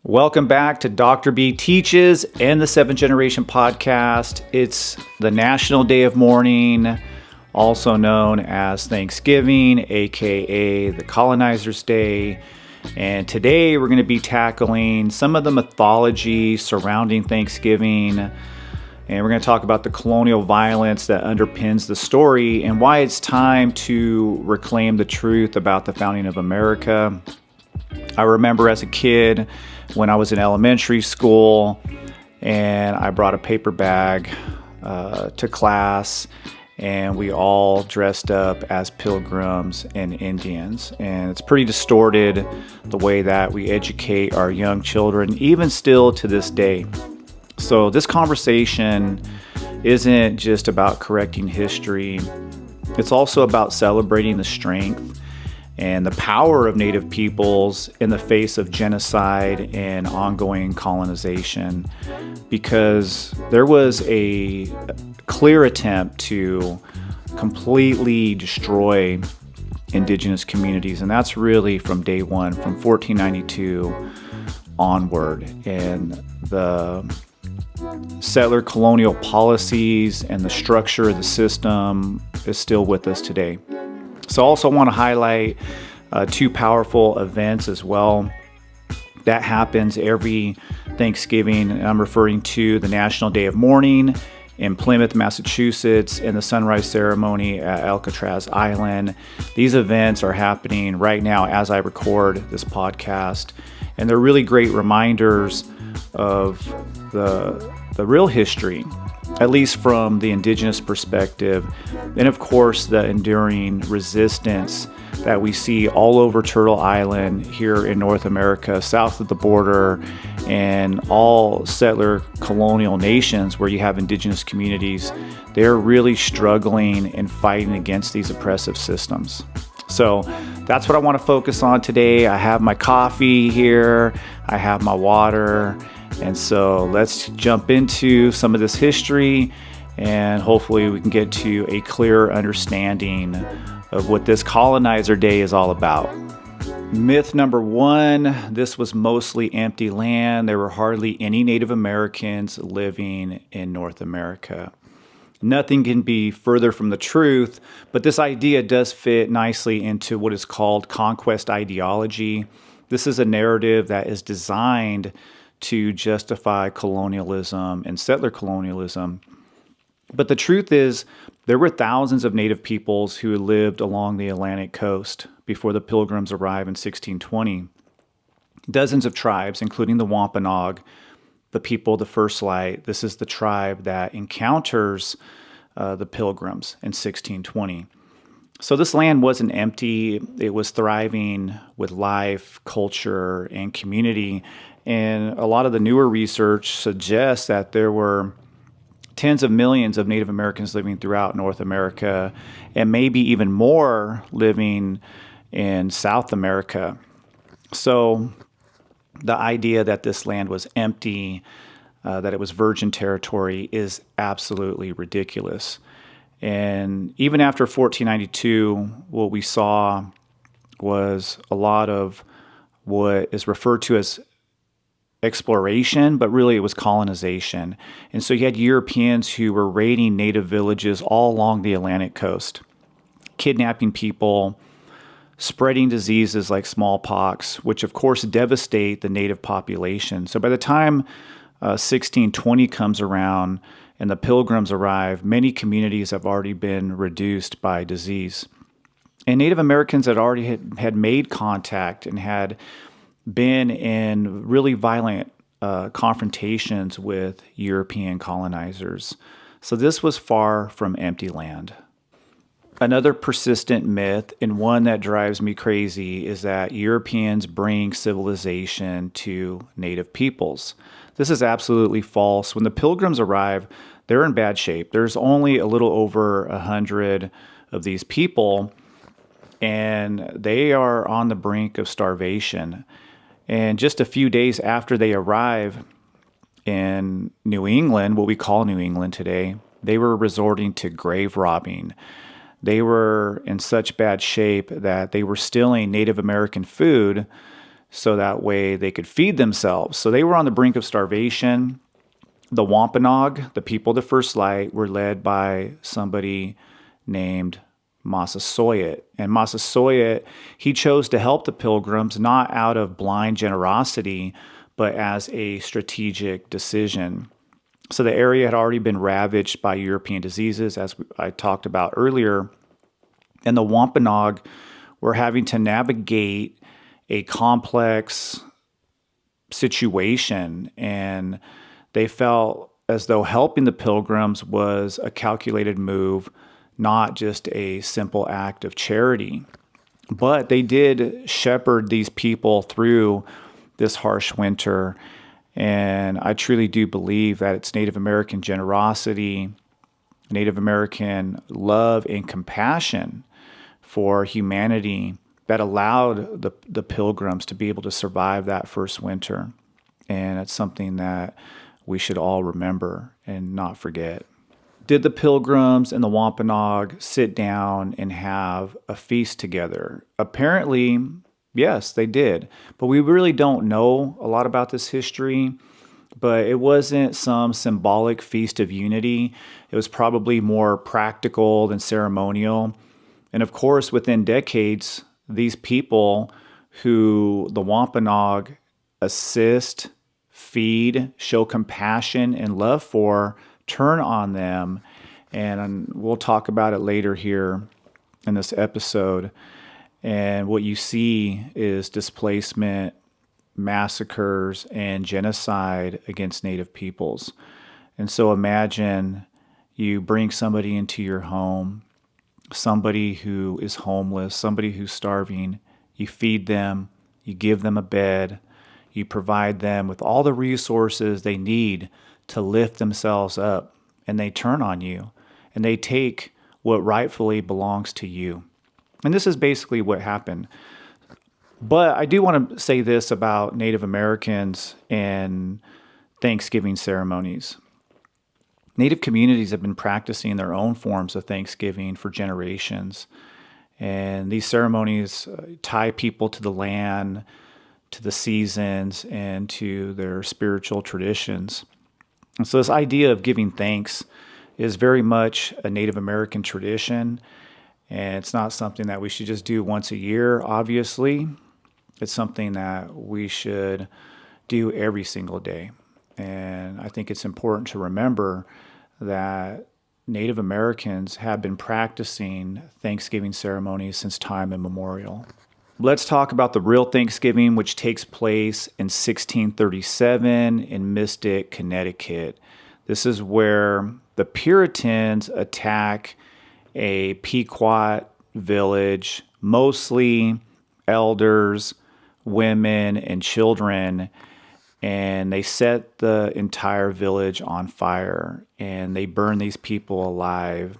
Welcome back to Dr. B Teaches and the 7th Generation Podcast. It's the National Day of Mourning, also known as Thanksgiving, aka the Colonizers' Day. And today we're going to be tackling some of the mythology surrounding Thanksgiving. And we're going to talk about the colonial violence that underpins the story and why it's time to reclaim the truth about the founding of America. I remember as a kid when I was in elementary school and I brought a paper bag to class, and we all dressed up as pilgrims and Indians. And it's pretty distorted the way that we educate our young children, even still to this day. So this conversation isn't just about correcting history. It's also about celebrating the strength and the power of Native peoples in the face of genocide and ongoing colonization, because there was a clear attempt to completely destroy Indigenous communities, and that's really from day one, from 1492 onward. And the settler colonial policies and the structure of the system is still with us today. So I also want to highlight two powerful events as well that happens every Thanksgiving. And I'm referring to the National Day of Mourning in Plymouth, Massachusetts, and the sunrise ceremony at Alcatraz Island. These events are happening right now as I record this podcast, and they're really great reminders of the real history, at least from the Indigenous perspective, and of course the enduring resistance that we see all over Turtle Island here in North America, south of the border, and all settler colonial nations where you have Indigenous communities. They're really struggling and fighting against these oppressive systems. So that's what I want to focus on today. I have my coffee here, I have my water, and so let's jump into some of this history, and hopefully we can get to a clearer understanding of what this Colonizer Day is all about. Myth number one, this was mostly empty land. There were hardly any Native Americans living in North America. Nothing can be further from the truth, but this idea does fit nicely into what is called conquest ideology. This is a narrative that is designed to justify colonialism and settler colonialism. But the truth is, there were thousands of Native peoples who lived along the Atlantic coast before the Pilgrims arrived in 1620. Dozens of tribes, including the Wampanoag, the people of the First Light. This is the tribe that encounters the Pilgrims in 1620. So this land wasn't empty. It was thriving with life, culture, and community. And a lot of the newer research suggests that there were tens of millions of Native Americans living throughout North America, and maybe even more living in South America. So the idea that this land was empty, that it was virgin territory, is absolutely ridiculous. And even after 1492, what we saw was a lot of what is referred to as exploration, but really it was colonization. And so you had Europeans who were raiding native villages all along the Atlantic coast, kidnapping people, spreading diseases like smallpox, which of course devastate the native population. So by the time 1620 comes around and the Pilgrims arrive, many communities have already been reduced by disease. And Native Americans had already had made contact and had been in really violent confrontations with European colonizers. So this was far from empty land. Another persistent myth, and one that drives me crazy, is that Europeans bring civilization to Native peoples. This is absolutely false. When the Pilgrims arrive, they're in bad shape. There's only a little over 100 of these people, and they are on the brink of starvation. And just a few days after they arrive in New England, what we call New England today, they were resorting to grave robbing. They were in such bad shape that they were stealing Native American food so that way they could feed themselves. So they were on the brink of starvation. The Wampanoag, the people of the First Light, were led by somebody named Massasoit. And Massasoit, he chose to help the Pilgrims not out of blind generosity, but as a strategic decision. So the area had already been ravaged by European diseases, as I talked about earlier. And the Wampanoag were having to navigate a complex situation, and they felt as though helping the Pilgrims was a calculated move, not just a simple act of charity. But they did shepherd these people through this harsh winter, and I truly do believe that it's Native American generosity, Native American love and compassion for humanity that allowed the Pilgrims to be able to survive that first winter. And it's something that we should all remember and not forget. Did the Pilgrims and the Wampanoag sit down and have a feast together? Apparently, yes, they did. But we really don't know a lot about this history. But it wasn't some symbolic feast of unity. It was probably more practical than ceremonial. And of course, within decades, these people who the Wampanoag assist, feed, show compassion and love for, turn on them. And we'll talk about it later here in this episode. And what you see is displacement, massacres, and genocide against Native peoples. And so imagine you bring somebody into your home, somebody who is homeless, somebody who's starving. You feed them, you give them a bed, you provide them with all the resources they need to lift themselves up, and they turn on you and they take what rightfully belongs to you. And this is basically what happened. But I do want to say this about Native Americans and Thanksgiving ceremonies. Native communities have been practicing their own forms of Thanksgiving for generations. And these ceremonies tie people to the land, to the seasons, and to their spiritual traditions. And so this idea of giving thanks is very much a Native American tradition. And it's not something that we should just do once a year, obviously. It's something that we should do every single day. And I think it's important to remember that Native Americans have been practicing Thanksgiving ceremonies since time immemorial. Let's talk about the real Thanksgiving, which takes place in 1637 in Mystic, Connecticut. This is where the Puritans attack a Pequot village, mostly elders, women, and children, and they set the entire village on fire, and they burn these people alive.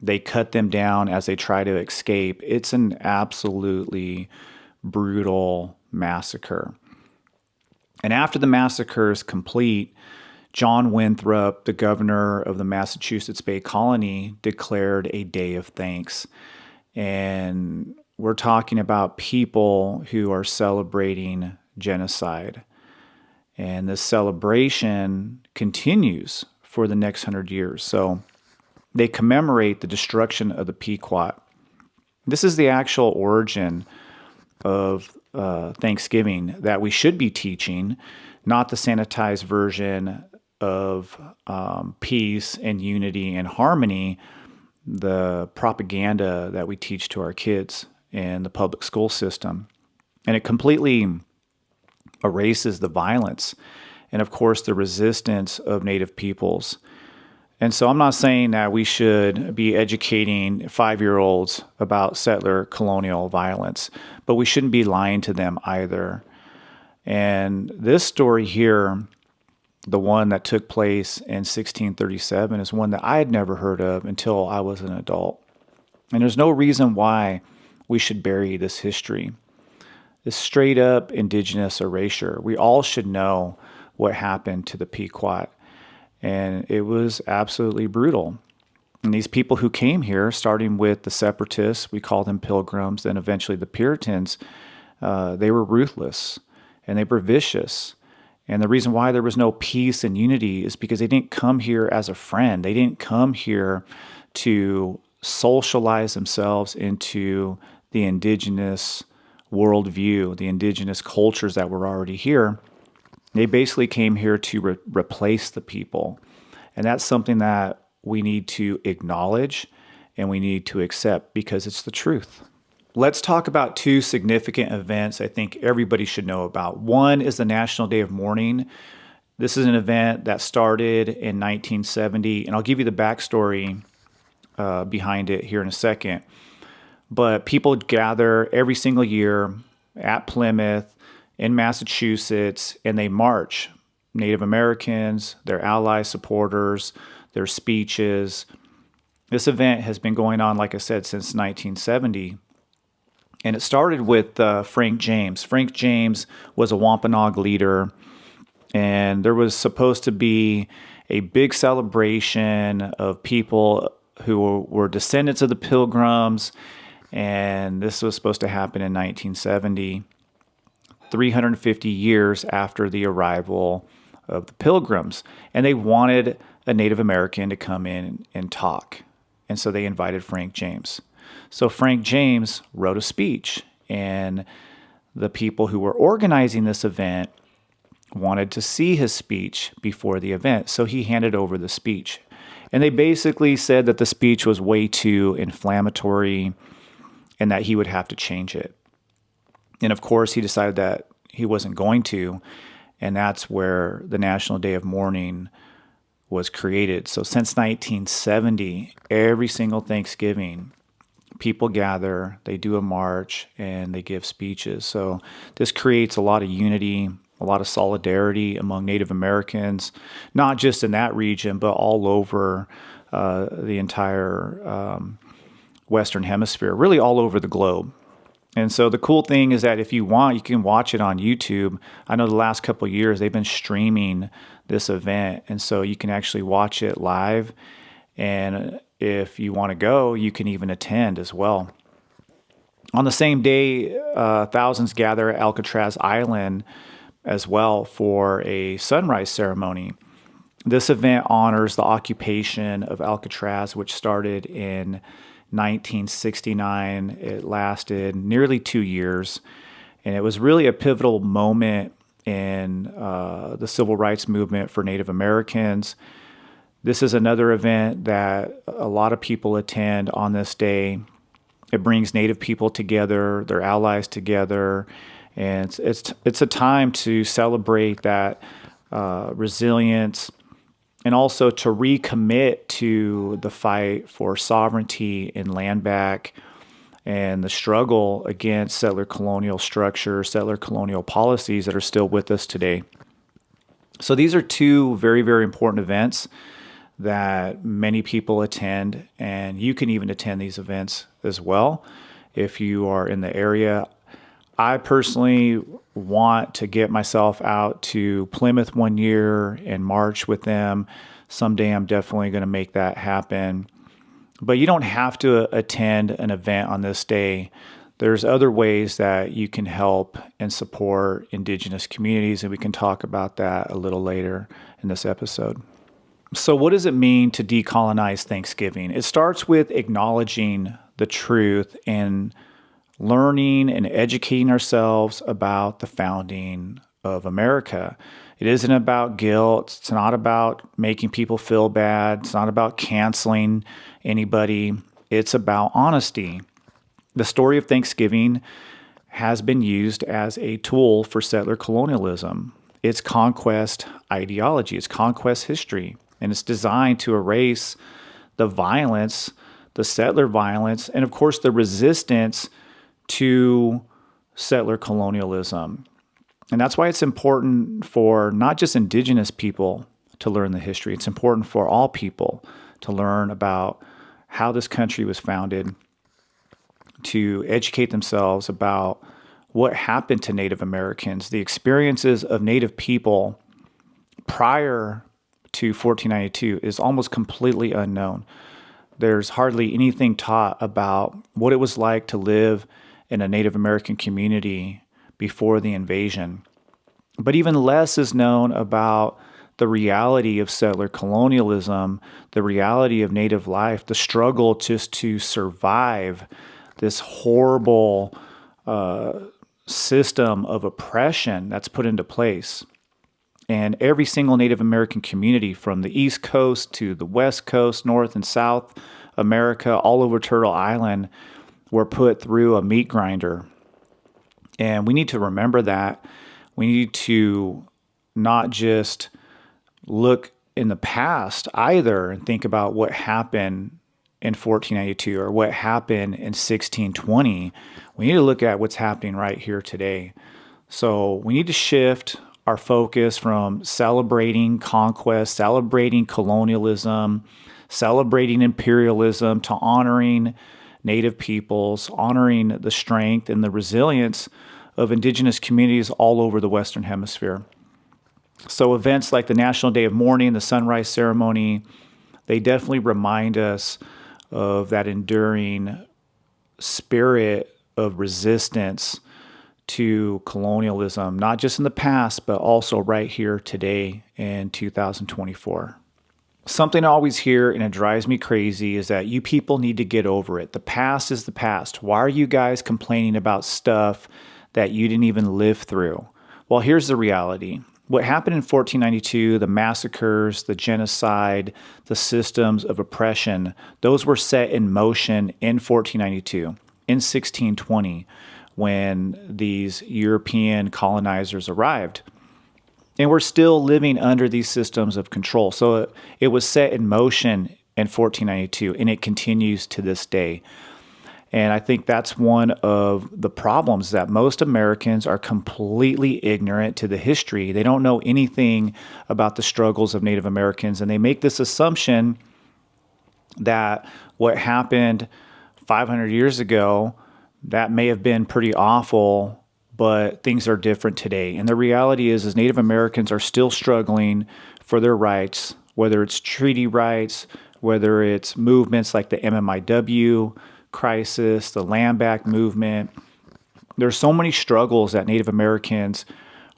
They cut them down as they try to escape. It's an absolutely brutal massacre. And after the massacre is complete, John Winthrop, the governor of the Massachusetts Bay Colony, declared a day of thanks. And we're talking about people who are celebrating genocide. And this celebration continues for the next 100 years. So they commemorate the destruction of the Pequot. This is the actual origin of Thanksgiving that we should be teaching, not the sanitized version of peace and unity and harmony, the propaganda that we teach to our kids in the public school system. And it completely erases the violence and, of course, the resistance of Native peoples. And so I'm not saying that we should be educating 5-year-olds about settler colonial violence, but we shouldn't be lying to them either. And this story here, the one that took place in 1637, is one that I had never heard of until I was an adult. And there's no reason why we should bury this history. This straight up Indigenous erasure. We all should know what happened to the Pequot. And it was absolutely brutal. And these people who came here, starting with the separatists, we call them Pilgrims, then eventually the Puritans, they were ruthless. and they were vicious. And the reason why there was no peace and unity is because they didn't come here as a friend. They didn't come here to socialize themselves into the indigenous worldview, the indigenous cultures that were already here. They basically came here to replace the people. And that's something that we need to acknowledge and we need to accept because it's the truth. Let's talk about two significant events I think everybody should know about. One is the National Day of Mourning. This is an event that started in 1970, and I'll give you the backstory behind it here in a second. But people gather every single year at Plymouth in Massachusetts, and they march. Native Americans, their ally supporters, their speeches. This event has been going on, like I said, since 1970. And it started with Frank James. Frank James was a Wampanoag leader, and there was supposed to be a big celebration of people who were descendants of the Pilgrims, and this was supposed to happen in 1970, 350 years after the arrival of the Pilgrims. And they wanted a Native American to come in and talk. And so they invited Frank James. So Frank James wrote a speech, and the people who were organizing this event wanted to see his speech before the event. So he handed over the speech. And they basically said that the speech was way too inflammatory and that he would have to change it. And of course, he decided that he wasn't going to. And that's where the National Day of Mourning was created. So since 1970, every single Thanksgiving, people gather, they do a march, and they give speeches. So this creates a lot of unity, a lot of solidarity among Native Americans, not just in that region, but all over the entire Western Hemisphere, really all over the globe. And so the cool thing is that if you want, you can watch it on YouTube. I know the last couple of years they've been streaming this event, and so you can actually watch it live. And if you want to go, you can even attend as well. On the same day, thousands gather at Alcatraz Island as well for a sunrise ceremony. This event honors the occupation of Alcatraz, which started in 1969. It lasted nearly 2 years, and it was really a pivotal moment in the civil rights movement for Native Americans. This is another event that a lot of people attend on this day. It brings Native people together, their allies together, and it's a time to celebrate that resilience and also to recommit to the fight for sovereignty and land back and the struggle against settler colonial structures, settler colonial policies that are still with us today. So these are two very, very important events that many people attend, and you can even attend these events as well if you are in the area. I personally want to get myself out to Plymouth one year and march with them. Someday I'm definitely going to make that happen. But you don't have to attend an event on this day. There's other ways that you can help and support Indigenous communities, and we can talk about that a little later in this episode. So what does it mean to decolonize Thanksgiving? It starts with acknowledging the truth and learning and educating ourselves about the founding of America. It isn't about guilt. It's not about making people feel bad. It's not about canceling anybody. It's about honesty. The story of Thanksgiving has been used as a tool for settler colonialism. It's conquest ideology. It's conquest history. And it's designed to erase the violence, the settler violence, and of course the resistance to settler colonialism. And that's why it's important for not just Indigenous people to learn the history. It's important for all people to learn about how this country was founded, to educate themselves about what happened to Native Americans, the experiences of Native people prior to 1492 is almost completely unknown. There's hardly anything taught about what it was like to live in a Native American community before the invasion. But even less is known about the reality of settler colonialism, the reality of Native life, the struggle just to survive this horrible system of oppression that's put into place. And every single Native American community, from the East Coast to the West Coast, North and South America, all over Turtle Island, were put through a meat grinder. And we need to remember that. We need to not just look in the past either and think about what happened in 1492 or what happened in 1620. We need to look at what's happening right here today. So we need to shift our focus from celebrating conquest, celebrating colonialism, celebrating imperialism, to honoring Native peoples, honoring the strength and the resilience of Indigenous communities all over the Western Hemisphere. So events like the National Day of Mourning, the sunrise ceremony, they definitely remind us of that enduring spirit of resistance to colonialism, not just in the past, but also right here today in 2024. Something I always hear, and it drives me crazy, is that you people need to get over it. The past is the past. Why are you guys complaining about stuff that you didn't even live through? Well, here's the reality. What happened in 1492, the massacres, the genocide, the systems of oppression, those were set in motion in 1492, in 1620, when these European colonizers arrived. And we're still living under these systems of control. So it was set in motion in 1492, and it continues to this day. And I think that's one of the problems, that most Americans are completely ignorant to the history. They don't know anything about the struggles of Native Americans, and they make this assumption that what happened 500 years ago, that may have been pretty awful, but things are different today. And the reality is Native Americans are still struggling for their rights, whether it's treaty rights, whether it's movements like the MMIW crisis, the land back movement. There's so many struggles that Native Americans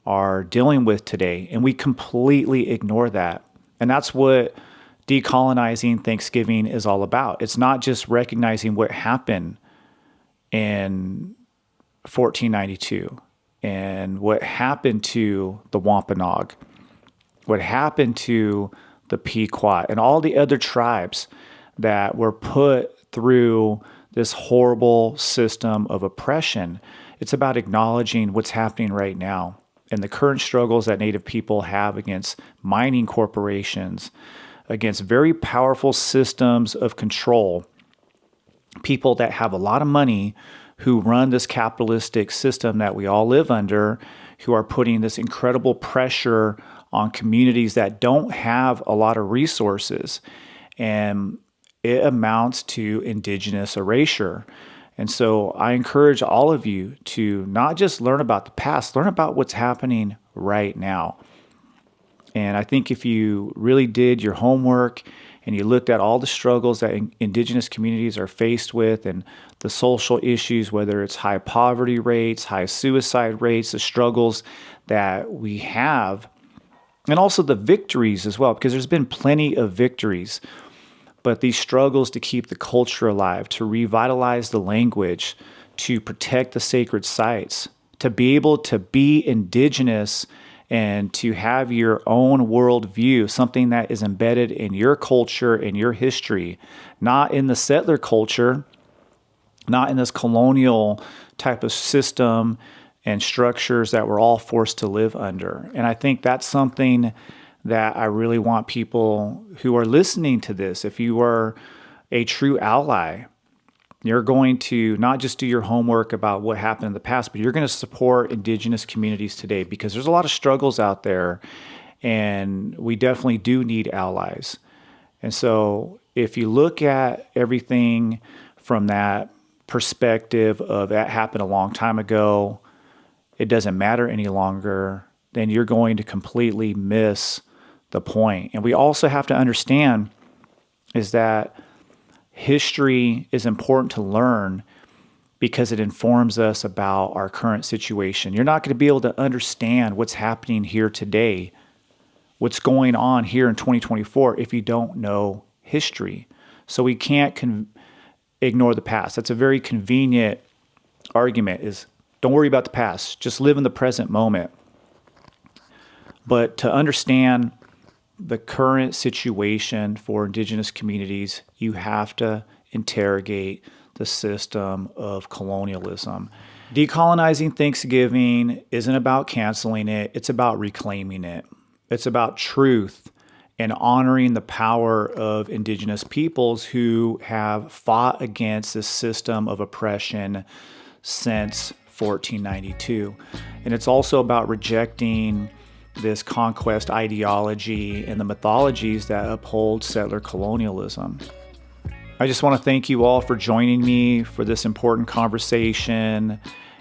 are dealing with today, and we completely ignore that. And that's what decolonizing Thanksgiving is all about. It's not just recognizing what happened in 1492 and what happened to the Wampanoag, what happened to the Pequot and all the other tribes that were put through this horrible system of oppression. It's about acknowledging what's happening right now and the current struggles that Native people have against mining corporations, against very powerful systems of control, people that have a lot of money who run this capitalistic system that we all live under, who are putting this incredible pressure on communities that don't have a lot of resources. And it amounts to Indigenous erasure. And so I encourage all of you to not just learn about the past, learn about what's happening right now. And I think if you really did your homework and you looked at all the struggles that Indigenous communities are faced with and the social issues, whether it's high poverty rates, high suicide rates, the struggles that we have, and also the victories as well, because there's been plenty of victories. But these struggles to keep the culture alive, to revitalize the language, to protect the sacred sites, to be able to be Indigenous and to have your own worldview, something that is embedded in your culture and your history, not in the settler culture, not in this colonial type of system and structures that we're all forced to live under. And I think that's something that I really want people who are listening to this, if you are a true ally, you're going to not just do your homework about what happened in the past, but you're going to support Indigenous communities today, because there's a lot of struggles out there and we definitely do need allies. And so if you look at everything from that perspective of that happened a long time ago, it doesn't matter any longer, then you're going to completely miss the point. And we also have to understand is that history is important to learn, because it informs us about our current situation. You're not going to be able to understand what's happening here today, what's going on here in 2024, if you don't know history. So we can't ignore the past. That's a very convenient argument, is don't worry about the past, just live in the present moment. But to understand the current situation for Indigenous communities, you have to interrogate the system of colonialism. Decolonizing Thanksgiving isn't about canceling it, it's about reclaiming it. It's about truth and honoring the power of Indigenous peoples who have fought against this system of oppression since 1492. And it's also about rejecting this conquest ideology and the mythologies that uphold settler colonialism. I just want to thank you all for joining me for this important conversation.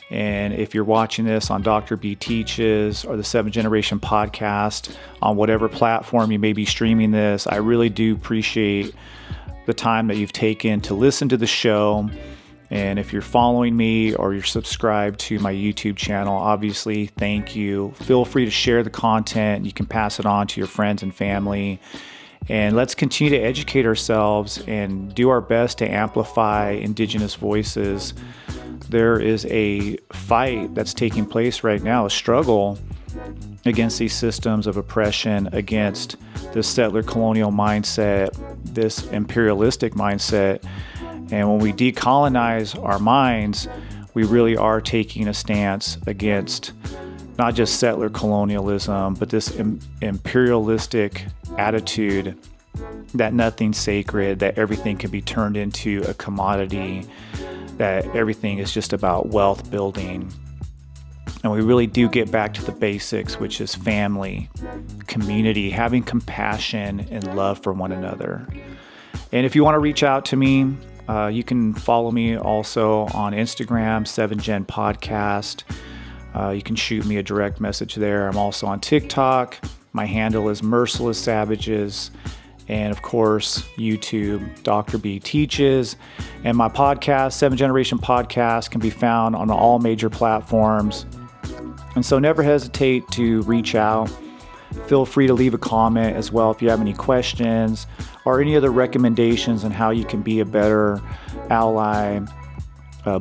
And if you're watching this on Dr. B Teaches or the 7th Generation podcast, on whatever platform you may be streaming this, I really do appreciate the time that you've taken to listen to the show. And if you're following me or you're subscribed to my YouTube channel, obviously, thank you. Feel free to share the content. You can pass it on to your friends and family. And let's continue to educate ourselves and do our best to amplify Indigenous voices. There is a fight that's taking place right now, a struggle against these systems of oppression, against this settler colonial mindset, this imperialistic mindset. And when we decolonize our minds, we really are taking a stance against not just settler colonialism, but this imperialistic attitude that nothing's sacred, that everything can be turned into a commodity, that everything is just about wealth building. And we really do get back to the basics, which is family, community, having compassion and love for one another. And if you want to reach out to me, you can follow me also on Instagram, 7gen Podcast. You can shoot me a direct message there. I'm also on TikTok. My handle is Merciless Savages. And of course, YouTube, Dr. B Teaches. And my podcast, 7th Generation Podcast, can be found on all major platforms. And so never hesitate to reach out. Feel free to leave a comment as well if you have any questions or any other recommendations on how you can be a better ally,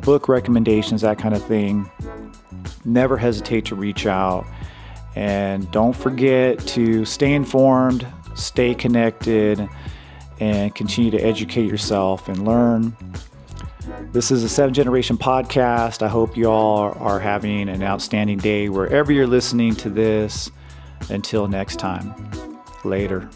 book recommendations, that kind of thing. Never hesitate to reach out. And don't forget to stay informed, stay connected, and continue to educate yourself and learn. This is a 7th Generation Podcast. I hope you all are having an outstanding day wherever you're listening to this. Until next time, later.